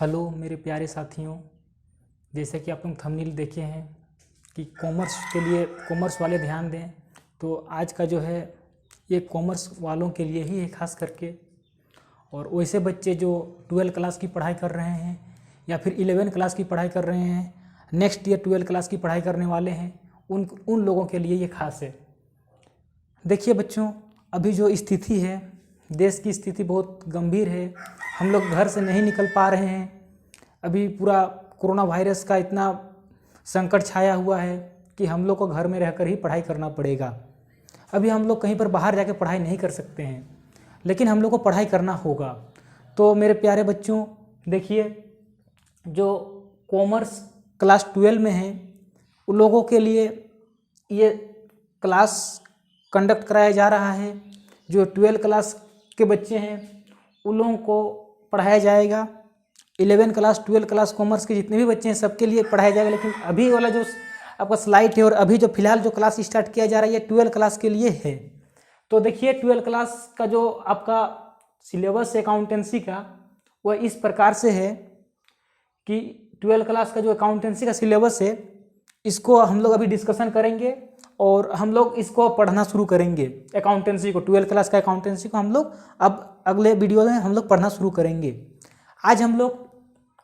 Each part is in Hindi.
हेलो मेरे प्यारे साथियों, जैसे कि आप लोग थंबनेल देखे हैं कि कॉमर्स के लिए कॉमर्स वाले ध्यान दें। तो आज का जो है ये कॉमर्स वालों के लिए ही है खास करके। और वैसे बच्चे जो 12 क्लास की पढ़ाई कर रहे हैं या फिर 11 क्लास की पढ़ाई कर रहे हैं, नेक्स्ट ईयर 12 क्लास की पढ़ाई करने वाले हैं, उन लोगों के लिए ये खास है। देखिए बच्चों, अभी जो स्थिति है, देश की स्थिति बहुत गंभीर है। हम लोग घर से नहीं निकल पा रहे हैं। अभी पूरा कोरोना वायरस का इतना संकट छाया हुआ है कि हम लोग को घर में रहकर ही पढ़ाई करना पड़ेगा। अभी हम लोग कहीं पर बाहर जाकर पढ़ाई नहीं कर सकते हैं, लेकिन हम लोग को पढ़ाई करना होगा। तो मेरे प्यारे बच्चों, देखिए जो कॉमर्स क्लास 12 में हैं उन लोगों के लिए ये क्लास कंडक्ट कराया जा रहा है। जो 12 क्लास के बच्चे हैं उन लोगों को पढ़ाया जाएगा। 11 क्लास 12 क्लास कॉमर्स के जितने भी बच्चे हैं सबके लिए पढ़ाया जाएगा। लेकिन अभी वाला जो आपका स्लाइड है और अभी जो फिलहाल जो क्लास स्टार्ट किया जा रहा है ये 12 क्लास के लिए है। तो देखिए 12 क्लास का जो आपका सिलेबस है अकाउंटेंसी का, वह इस प्रकार से है कि 12 क्लास का जो अकाउंटेंसी का सिलेबस है इसको हम लोग अभी डिस्कशन करेंगे और हम लोग इसको पढ़ना शुरू करेंगे। अकाउंटेंसी को 12 क्लास का अकाउंटेंसी को हम लोग अब अगले वीडियो में हम लोग पढ़ना शुरू करेंगे। आज हम लोग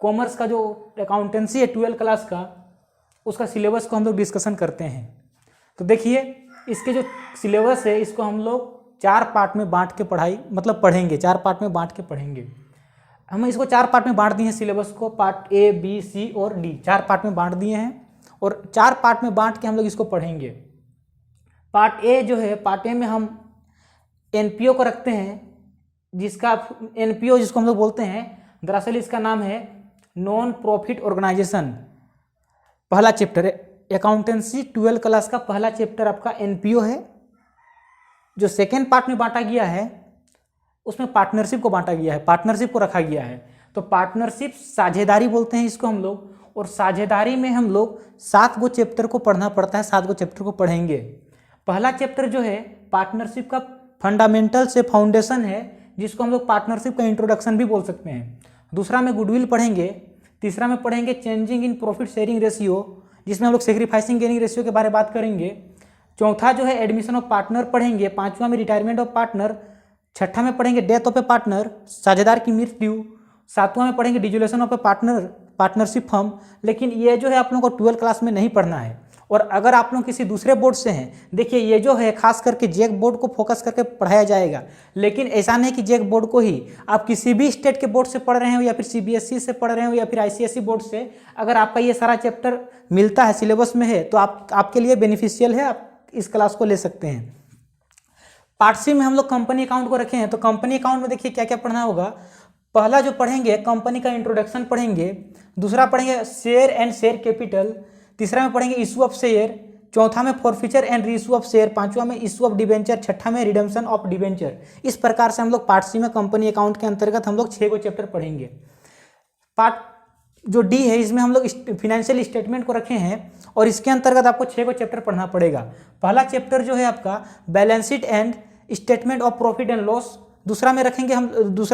कॉमर्स का जो अकाउंटेंसी है 12 क्लास का, उसका सिलेबस को हम लोग डिस्कशन करते हैं। तो देखिए इसके जो सिलेबस है इसको हम लोग 4 पार्ट में बांट के पढ़ेंगे। 4 पार्ट में बांट के पढ़ेंगे। हम इसको 4 पार्ट में बांट दिए हैं सिलेबस को। पार्ट ए, बी, सी और डी 4 पार्ट में बांट दिए हैं और 4 पार्ट में बांट के हम लोग इसको पढ़ेंगे। पार्ट ए जो है, पार्ट ए में हम एनपीओ को रखते हैं, जिसका एनपीओ जिसको हम लोग बोलते हैं, दरअसल इसका नाम है नॉन प्रॉफिट ऑर्गेनाइजेशन। पहला चैप्टर अकाउंटेंसी 12 क्लास का पहला चैप्टर आपका एनपीओ है। जो सेकेंड पार्ट में बांटा गया है उसमें पार्टनरशिप को बांटा गया है, पार्टनरशिप को रखा गया है। तो पार्टनरशिप साझेदारी बोलते हैं इसको हम लोग। और साझेदारी में हम लोग 7 गो चैप्टर को पढ़ना पड़ता है, 7 गो चैप्टर को पढ़ेंगे। पहला चैप्टर जो है पार्टनरशिप का फंडामेंटल से फाउंडेशन है, जिसको हम लोग पार्टनरशिप का इंट्रोडक्शन भी बोल सकते हैं। दूसरा में गुडविल पढ़ेंगे। तीसरा में पढ़ेंगे changing in profit sharing ratio, जिसमें हम लोग सेक्रीफाइसिंग गेनिंग रेशियो के बारे में बात करेंगे। चौथा जो है एडमिशन ऑफ पार्टनर पढ़ेंगे। 5वां में रिटायरमेंट ऑफ पार्टनर। 6ठा में पढ़ेंगे डेथ ऑफ ए पार्टनर, साझेदार की मृत्यु। 7वां में पढ़ेंगे dissolution of A partnership firm. लेकिन ये जो है आप लोगों को 12 क्लास में नहीं पढ़ना है। और अगर आप लोग किसी दूसरे बोर्ड से हैं, देखिए ये जो है खास करके जेक बोर्ड को फोकस करके पढ़ाया जाएगा। लेकिन ऐसा नहीं कि जेक बोर्ड को ही, आप किसी भी स्टेट के बोर्ड से पढ़ रहे हो या फिर सीबीएसई से पढ़ रहे हो या फिर आईसीएसई बोर्ड से, अगर आपका ये सारा चैप्टर मिलता है, सिलेबस में है, तो आपके लिए बेनिफिशियल है, आप इस क्लास को ले सकते हैं। पार्ट सी में हम लोग कंपनी अकाउंट को रखे हैं। तो कंपनी अकाउंट में देखिए क्या क्या पढ़ना होगा। पहला जो पढ़ेंगे कंपनी का इंट्रोडक्शन पढ़ेंगे। दूसरा पढ़ेंगे शेयर एंड शेयर कैपिटल। तीसरा में पढ़ेंगे इशू ऑफ शेयर। चौथा में forfeiture and reissue of share. 5वां में इशू ऑफ डिबेंचर। 6ठा में रिडम्पशन ऑफ डिबेंचर। इस प्रकार से हम लोग पार्ट सी में कंपनी अकाउंट के अंतर्गत हम लोग 6 गो चैप्टर पढ़ेंगे। पार्ट जो डी है इसमें हम लोग फिनेंशियल स्टेटमेंट को रखे हैं और इसके अंतर्गत आपको 6 गो चैप्टर पढ़ना पड़ेगा। पहला चैप्टर जो है आपका balance sheet and statement of profit and loss. दूसरा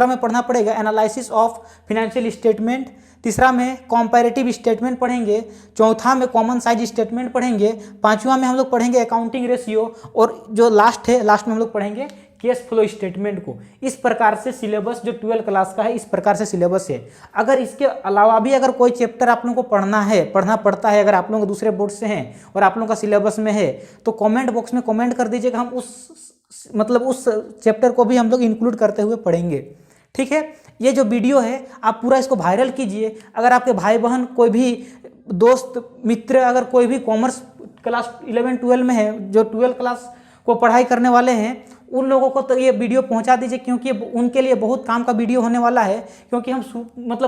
में पढ़ना पड़ेगा एनालिसिस ऑफ फिनेंशियल स्टेटमेंट। तीसरा में कॉम्पैरेटिव स्टेटमेंट पढ़ेंगे। चौथा में कॉमन साइज स्टेटमेंट पढ़ेंगे। 5वां में हम लोग पढ़ेंगे अकाउंटिंग रेशियो। और जो लास्ट में हम लोग पढ़ेंगे कैश फ्लो स्टेटमेंट को। इस प्रकार से सिलेबस जो 12 क्लास का है, इस प्रकार से सिलेबस है। अगर इसके अलावा भी अगर कोई चैप्टर आप लोगों को पढ़ना पड़ता है, अगर आप लोग दूसरे बोर्ड से हैं और आप लोगों का सिलेबस में है, तो कमेंट बॉक्स में कमेंट कर दीजिएगा। हम उस चैप्टर को भी हम लोग इंक्लूड करते हुए पढ़ेंगे। ठीक है, ये जो वीडियो है आप पूरा इसको वायरल कीजिए। अगर आपके भाई बहन, कोई भी दोस्त मित्र, अगर कोई भी कॉमर्स क्लास 11-12 में है, जो 12 क्लास को पढ़ाई करने वाले हैं, उन लोगों को तो ये वीडियो पहुंचा दीजिए, क्योंकि उनके लिए बहुत काम का वीडियो होने वाला है। क्योंकि हम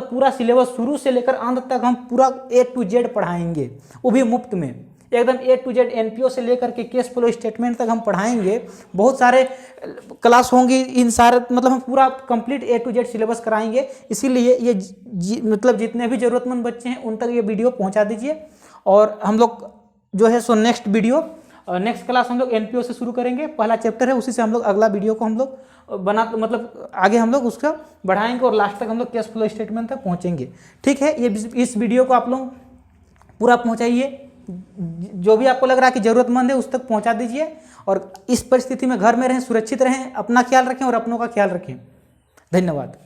पूरा सिलेबस शुरू से लेकर अंत तक हम पूरा A to Z पढ़ाएंगे, वो भी मुफ्त में, एकदम A to Z एनपीओ से लेकर के कैश फ्लो स्टेटमेंट तक हम पढ़ाएंगे। बहुत सारे क्लास होंगी, इन सारे हम पूरा complete A to Z syllabus कराएंगे। इसीलिए ये जितने भी ज़रूरतमंद बच्चे हैं उन तक ये वीडियो पहुंचा दीजिए। और हम लोग जो है नेक्स्ट वीडियो नेक्स्ट क्लास हम लोग एनपीओ से शुरू करेंगे, पहला चैप्टर है, उसी से हम लोग अगला वीडियो को हम लोग मतलब आगे हम लोग उसका बढ़ाएंगे और लास्ट तक हम लोग कैश फ्लो स्टेटमेंट तक पहुंचेंगे। ठीक है, ये इस वीडियो को आप लोग पूरा पहुंचाइए, जो भी आपको लग रहा है कि ज़रूरतमंद है उस तक पहुंचा दीजिए, और इस परिस्थिति में घर में रहें, सुरक्षित रहें, अपना ख्याल रखें और अपनों का ख्याल रखें। धन्यवाद।